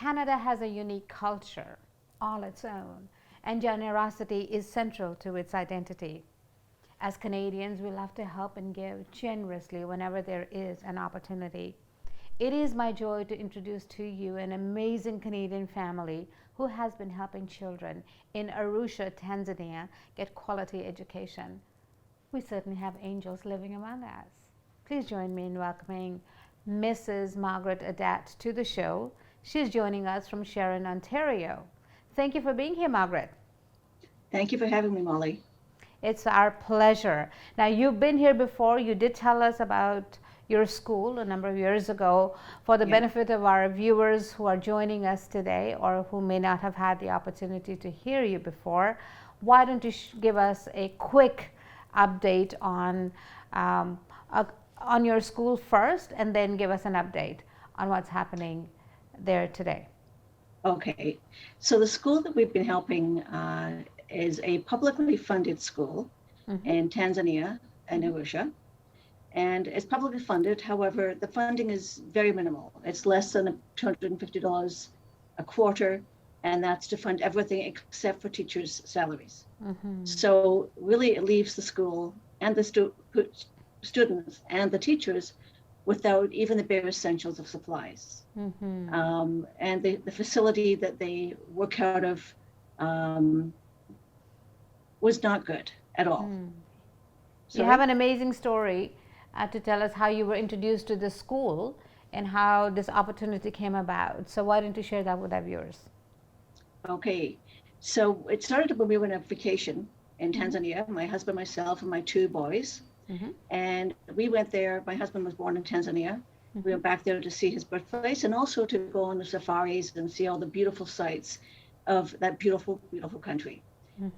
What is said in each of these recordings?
Canada has a unique culture all its own, and generosity is central to its identity. As Canadians, we love to help and give generously whenever there is an opportunity. It is my joy to introduce to you an amazing Canadian family who has been helping children in Arusha, Tanzania, get quality education. We certainly have angels living among us. Please join me in welcoming Mrs. Margaret Adat to the show. She's joining us from Sharon, Ontario. Thank you for being here, Margaret. Thank you for having me, Molly. It's our pleasure. Now, you've been here before. You did tell us about your school a number of years ago. For the benefit of our viewers who are joining us today or who may not have had the opportunity to hear you before, why don't you give us a quick update on your school first, and then give us an update on what's happening there today. Okay, so the school that we've been helping is a publicly funded school in Tanzania and Arusha. And it's publicly funded. However, the funding is very minimal. It's less than $250 a quarter, and that's to fund everything except for teachers' salaries. So really it leaves the school and the students and the teachers without even the bare essentials of supplies. And the facility that they work out of was not good at all. So you have an amazing story to tell us how you were introduced to this school and how this opportunity came about. So why don't you share that with our viewers? Okay, so it started when we were on a vacation in Tanzania, my husband, myself, and my two boys. And we went there. My husband was born in Tanzania. We went back there to see his birthplace and also to go on the safaris and see all the beautiful sights of that beautiful, beautiful country.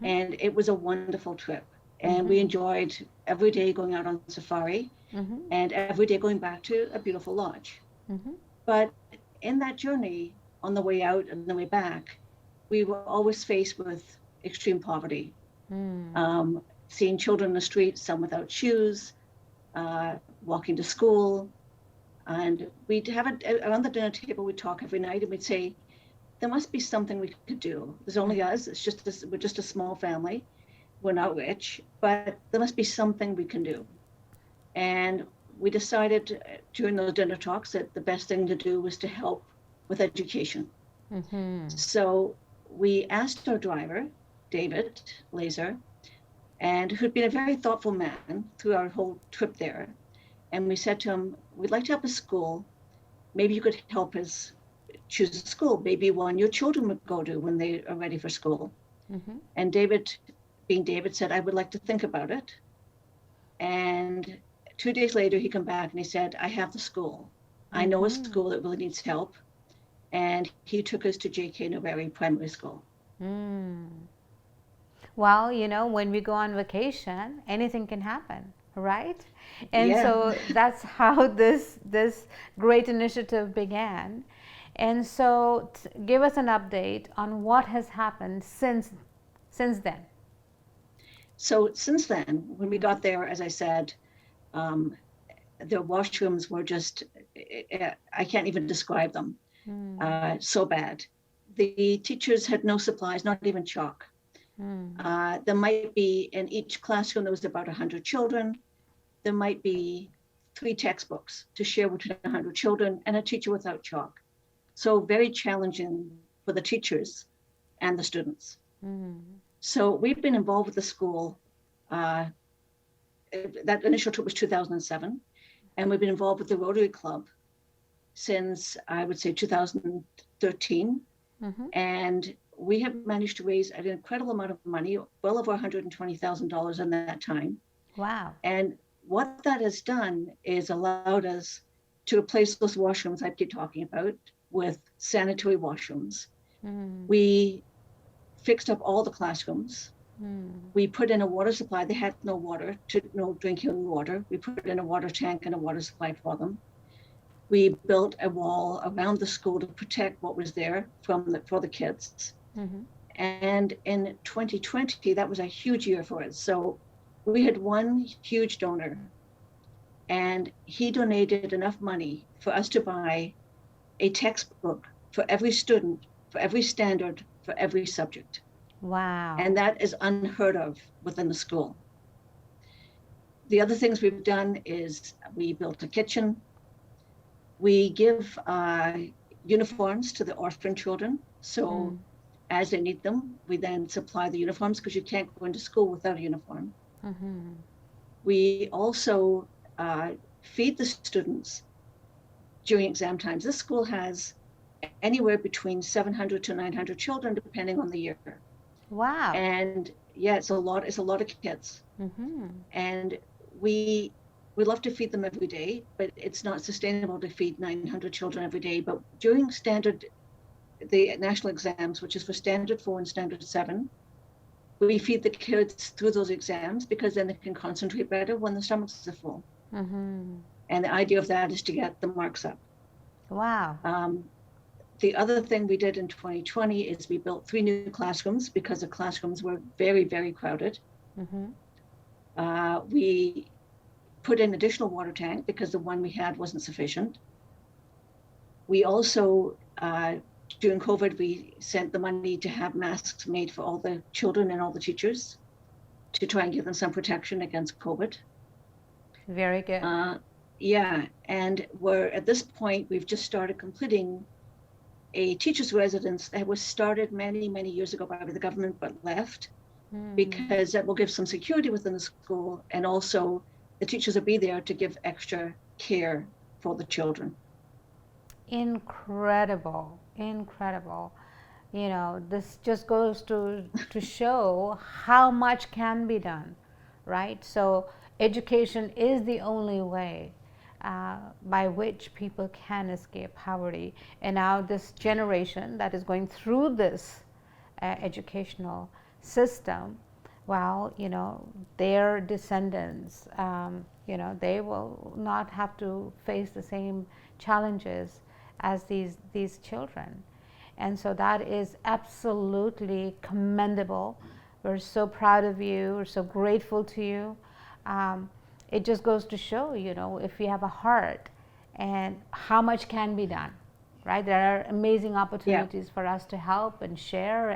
And it was a wonderful trip. And we enjoyed every day going out on safari and every day going back to a beautiful lodge. But in that journey, on the way out and the way back, we were always faced with extreme poverty. Seeing children in the street, some without shoes, walking to school. And we'd have it around the dinner table, we'd talk every night and we'd say, there must be something we could do. There's only us, we're just a small family. We're not rich, but there must be something we can do. And we decided during those dinner talks that the best thing to do was to help with education. So we asked our driver, David Laser, and who'd been a very thoughtful man through our whole trip there. And we said to him, we'd like to help a school. Maybe you could help us choose a school, maybe one your children would go to when they are ready for school. And David, being David, said, I would like to think about it. And 2 days later, he came back and he said, I have the school. I know a school that really needs help. And he took us to J.K. Noweri Primary School. Well, you know, when we go on vacation, anything can happen, right? And so that's how this great initiative began. And so give us an update on what has happened since then. So since then, when we got there, as I said, the washrooms were just, I can't even describe them, so bad. The teachers had no supplies, not even chalk. There might be, in each classroom, there was about 100 children. There might be 3 textbooks to share between 100 children and a teacher without chalk. So very challenging for the teachers and the students. So we've been involved with the school. That initial trip was 2007. And we've been involved with the Rotary Club since, I would say, 2013. And we have managed to raise an incredible amount of money, well over $120,000 in that time. Wow. And what that has done is allowed us to replace those washrooms I keep talking about with sanitary washrooms. We fixed up all the classrooms. We put in a water supply. They had no water, no drinking water. We put in a water tank and a water supply for them. We built a wall around the school to protect what was there for the kids. And in 2020, that was a huge year for us. So we had one huge donor, and he donated enough money for us to buy a textbook for every student, for every standard, for every subject. Wow. And that is unheard of within the school. The other things we've done is we built a kitchen. We give uniforms to the orphan children. So as they need them, we then supply the uniforms because you can't go into school without a uniform. Mm-hmm. We also feed the students during exam times. This school has anywhere between 700 to 900 children, depending on the year. Wow. And yeah, it's a lot of kids. Mm-hmm. And we love to feed them every day, but it's not sustainable to feed 900 children every day. But during the national exams, which is for standard 4 and standard 7, we feed the kids through those exams because then they can concentrate better when the stomachs are full. Mm-hmm. And the idea of that is to get the marks up. Wow. The other thing we did in 2020 is we built 3 new classrooms because the classrooms were very, very crowded. Mm-hmm. We put in additional water tank because the one we had wasn't sufficient. We also, during COVID, we sent the money to have masks made for all the children and all the teachers to try and give them some protection against COVID. Very good. Yeah, and we're at this point, we've just started completing a teacher's residence that was started many, many years ago by the government, but left because that will give some security within the school, and also the teachers will be there to give extra care for the children. Incredible. You know, this just goes to show how much can be done, right? So education is the only way by which people can escape poverty. And now this generation that is going through this educational system, well, you know, their descendants, you know, they will not have to face the same challenges as these children. And so that is absolutely commendable. We're so proud of you. We're so grateful to you. It just goes to show, you know, if you have a heart and how much can be done, right? There are amazing opportunities for us to help and share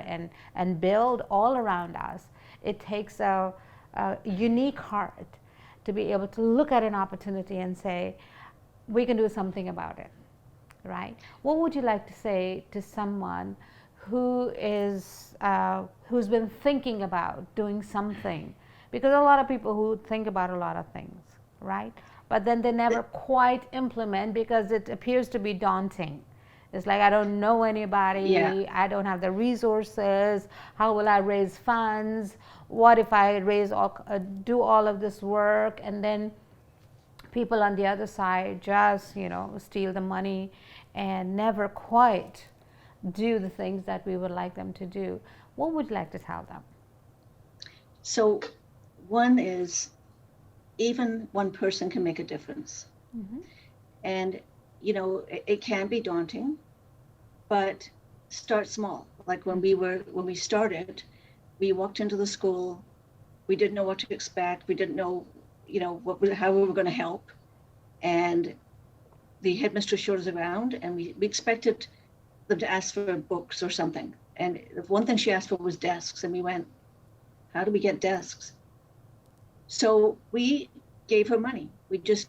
and build all around us. It takes a unique heart to be able to look at an opportunity and say, we can do something about it, right? What would you like to say to someone who is who's been thinking about doing something? Because a lot of people who think about a lot of things, right? But then they never quite implement because it appears to be daunting. It's like, I don't know anybody, I don't have the resources, how will I raise funds? What if I do all of this work and then people on the other side just, you know, steal the money and never quite do the things that we would like them to do? What would you like to tell them? So one is, even one person can make a difference. And, you know, it can be daunting, but start small. Like when we started, we walked into the school, we didn't know what to expect. We didn't know, you know, how we were going to help. And the headmistress showed us around, and we expected them to ask for books or something. And the one thing she asked for was desks. And we went, how do we get desks? So we gave her money. We just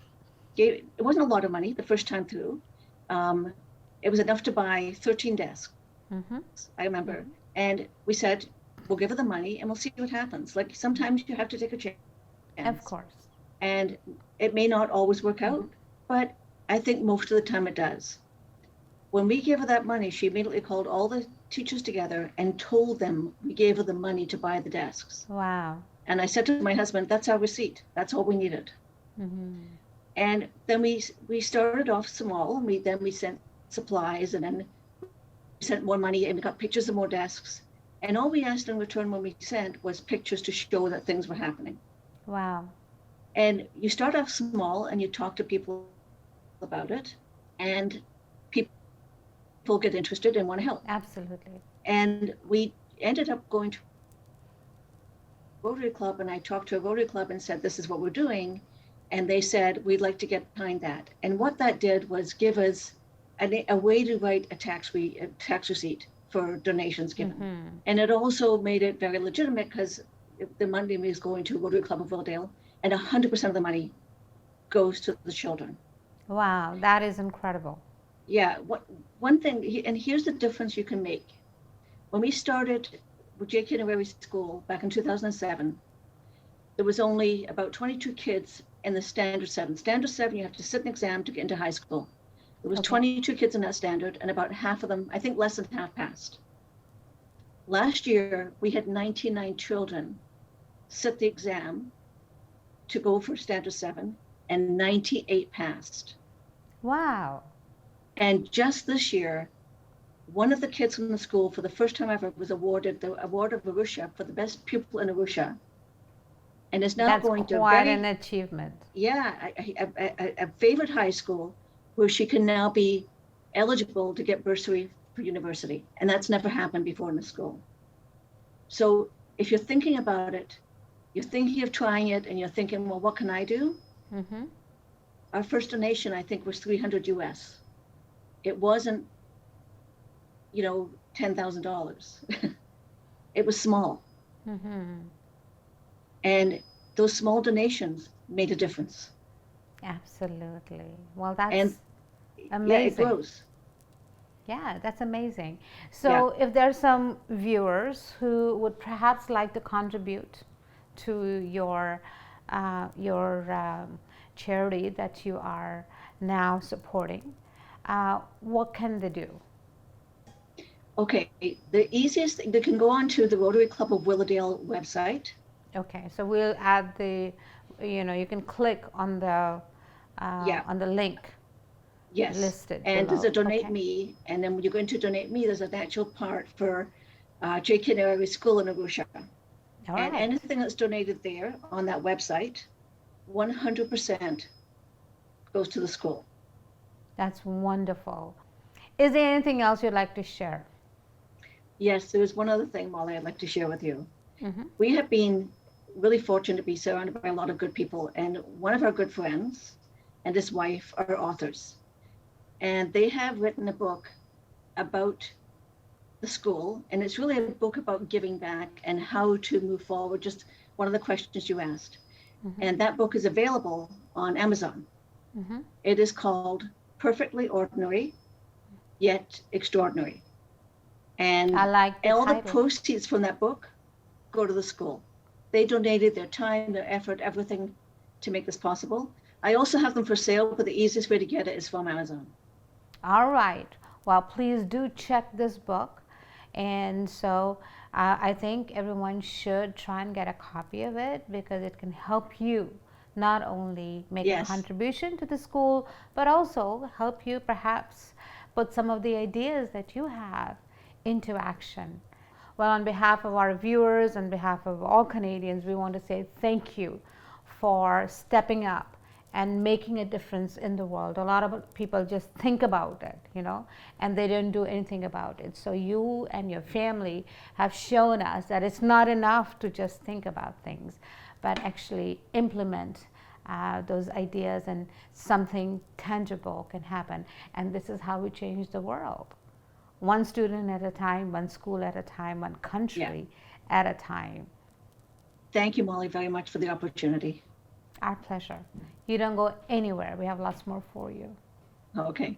it wasn't a lot of money the first time through. It was enough to buy 13 desks, I remember. And we said, we'll give her the money and we'll see what happens. Like sometimes you have to take a chance. Of course. And it may not always work out, but I think most of the time it does. When we gave her that money, she immediately called all the teachers together and told them we gave her the money to buy the desks. Wow. And I said to my husband, that's our receipt. That's all we needed. And then we started off small, and we sent supplies, and then we sent more money, and we got pictures of more desks. And all we asked in return when we sent was pictures to show that things were happening. Wow. And you start off small and you talk to people about it, and people get interested and want to help. Absolutely. And we ended up going to Rotary Club, and I talked to a Rotary Club and said, this is what we're doing. And they said, we'd like to get behind that. And what that did was give us a way to write a tax receipt for donations given. And it also made it very legitimate because the money is going to Rotary Club of Willowdale, and 100% of the money goes to the children. Wow, that is incredible. Yeah, one thing, and here's the difference you can make. When we started with J.K. Noeri School back in 2007, there was only about 22 kids in the Standard 7. Standard 7, you have to sit an exam to get into high school. There was 22 kids in that standard, and about half of them, I think less than half, passed. Last year, we had 99 children sit the exam to go for Standard 7, and 98 passed. Wow. And just this year, one of the kids from the school, for the first time ever, was awarded the award of Arusha for the best pupil in Arusha. And is now going to quite an achievement. Yeah, a favorite high school where she can now be eligible to get bursary for university. And that's never happened before in the school. So if you're thinking about it, you're thinking of trying it, and you're thinking, well, what can I do? Our first donation, I think, was $300 US. It wasn't, $10,000. It was small. And those small donations made a difference. Absolutely. Well, that's amazing. Yeah, it grows. Yeah, that's amazing. So if there's some viewers who would perhaps like to contribute to your charity that you are now supporting, what can they do? Okay, the easiest thing, they can go on to the Rotary Club of Willowdale website. Okay, so we'll add the, you can click on the link. Yes. Listed and below. There's a donate me, and then when you're going to donate me, there's an actual part for J.K. Noeri School in Arusha. All and right. anything that's donated there on that website, 100% goes to the school. That's wonderful. Is there anything else you'd like to share? Yes, there was one other thing, Molly, I'd like to share with you. We have been really fortunate to be surrounded by a lot of good people, and one of our good friends and his wife are authors. And they have written a book about the school, and it's really a book about giving back and how to move forward, just one of the questions you asked. And that book is available on Amazon. It is called Perfectly Ordinary, Yet Extraordinary. And I like the all title. the proceeds from that book go to the school. They donated their time, their effort, everything to make this possible. I also have them for sale, but the easiest way to get it is from Amazon. All right. Well, please do check this book. And so I think everyone should try and get a copy of it, because it can help you not only make a contribution to the school, but also help you perhaps put some of the ideas that you have into action. Well, on behalf of our viewers, on behalf of all Canadians, we want to say thank you for stepping up and making a difference in the world. A lot of people just think about it, and they don't do anything about it. So you and your family have shown us that it's not enough to just think about things, but actually implement those ideas, and something tangible can happen. And this is how we change the world. One student at a time, one school at a time, one country at a time. Thank you, Molly, very much for the opportunity. Our pleasure. You don't go anywhere. We have lots more for you. Okay.